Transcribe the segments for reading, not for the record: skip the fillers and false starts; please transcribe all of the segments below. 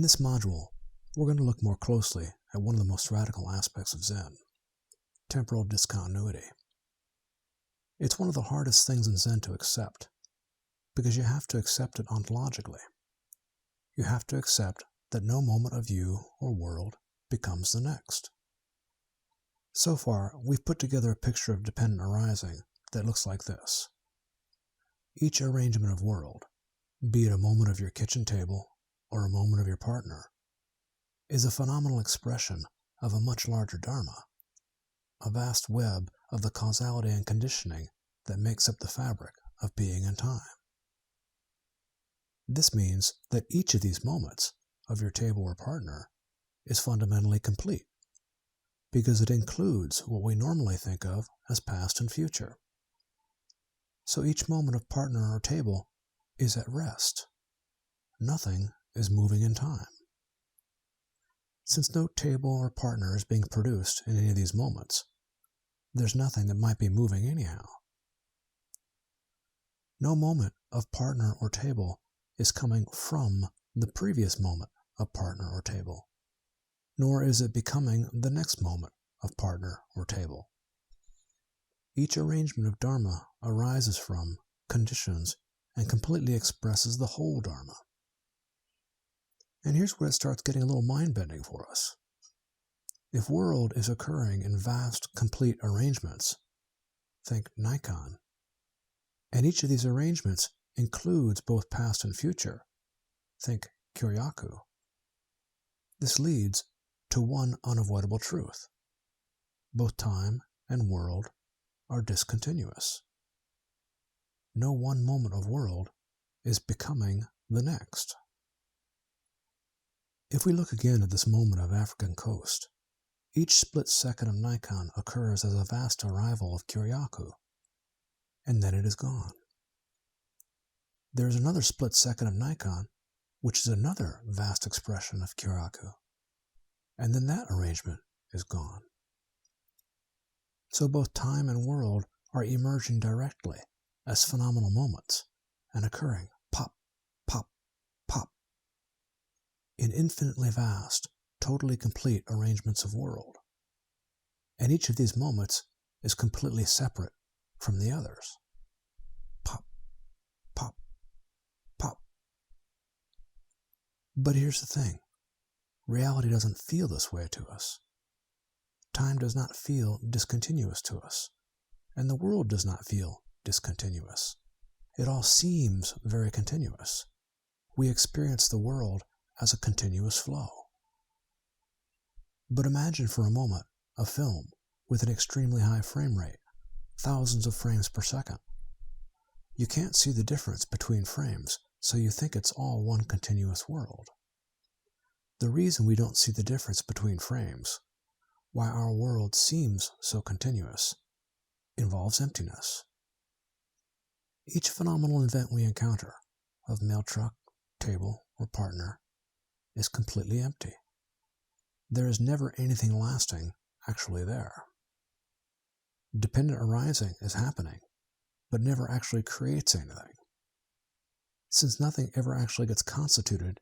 this module, we're going to look more closely at one of the most radical aspects of Zen, temporal discontinuity. It's one of the hardest things in Zen to accept, because you have to accept it ontologically. You have to accept that no moment of you or world becomes the next. So far, we've put together a picture of dependent arising that looks like this. Each arrangement of world, be it a moment of your kitchen table or a moment of your partner, is a phenomenal expression of a much larger Dharma, a vast web of the causality and conditioning that makes up the fabric of being and time. This means that each of these moments of your table or partner is fundamentally complete, because it includes what we normally think of as past and future. So each moment of partner or table is at rest. Nothing is moving in time. Since no table or partner is being produced in any of these moments, there's nothing that might be moving anyhow. No moment of partner or table is coming from the previous moment of partner or table, nor is it becoming the next moment of partner or table. Each arrangement of Dharma arises from, conditions, and completely expresses the whole Dharma. And here's where it starts getting a little mind-bending for us. If world is occurring in vast, complete arrangements, think Nikon, and each of these arrangements includes both past and future, think Kyoryaku, this leads to one unavoidable truth. Both time and world are discontinuous. No one moment of world is becoming the next. If we look again at this moment of African coast, each split second of Nikon occurs as a vast arrival of Kyoryaku, and then it is gone. There is another split second of Nikon, which is another vast expression of Kyoryaku, and then that arrangement is gone. So both time and world are emerging directly as phenomenal moments and occurring pop, pop, pop, in infinitely vast, totally complete arrangements of world. And each of these moments is completely separate from the others. Pop, pop, pop. But here's the thing. Reality doesn't feel this way to us. Time does not feel discontinuous to us, and the world does not feel discontinuous. It all seems very continuous. We experience the world as a continuous flow. But imagine for a moment a film with an extremely high frame rate, thousands of frames per second. You can't see the difference between frames, so you think it's all one continuous world. The reason we don't see the difference between frames, why our world seems so continuous, involves emptiness. Each phenomenal event we encounter, of mail truck, table, or partner, is completely empty. There is never anything lasting actually there. Dependent arising is happening, but never actually creates anything. Since nothing ever actually gets constituted,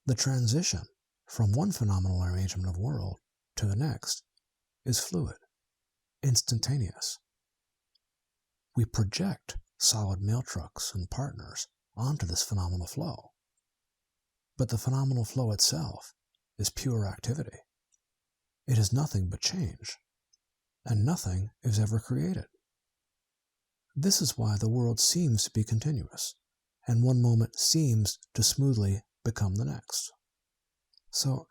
the transition from one phenomenal arrangement of world to the next is fluid, instantaneous. We project solid mail trucks and partners onto this phenomenal flow. But the phenomenal flow itself is pure activity. It is nothing but change, and nothing is ever created. This is why the world seems to be continuous, and one moment seems to smoothly become the next. So,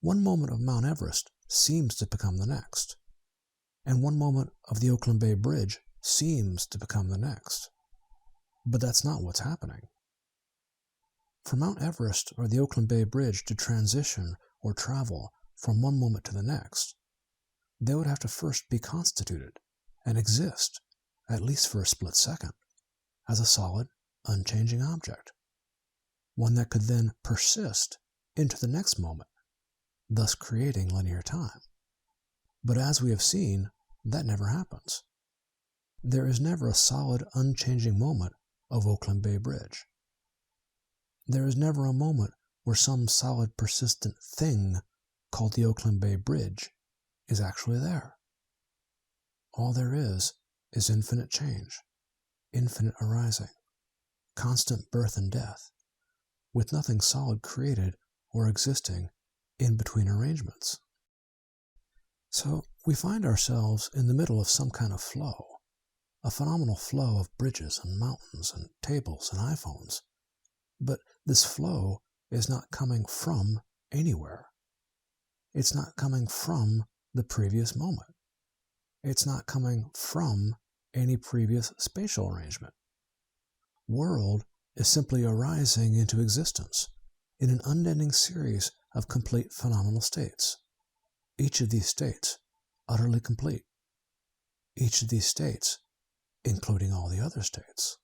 one moment of Mount Everest seems to become the next, and one moment of the Oakland Bay Bridge seems to become the next. But that's not what's happening. For Mount Everest or the Oakland Bay Bridge to transition or travel from one moment to the next, they would have to first be constituted and exist, at least for a split second, as a solid, unchanging object, one that could then persist into the next moment, thus creating linear time. But as we have seen, that never happens. There is never a solid, unchanging moment of Oakland Bay Bridge. There is never a moment where some solid persistent thing called the Oakland Bay Bridge is actually there. All there is infinite change, infinite arising, constant birth and death, with nothing solid created or existing in between arrangements. So we find ourselves in the middle of some kind of flow, a phenomenal flow of bridges and mountains and tables and iPhones. But this flow is not coming from anywhere. It's not coming from the previous moment. It's not coming from any previous spatial arrangement. World is simply arising into existence in an unending series of complete phenomenal states. Each of these states utterly complete. Each of these states including all the other states.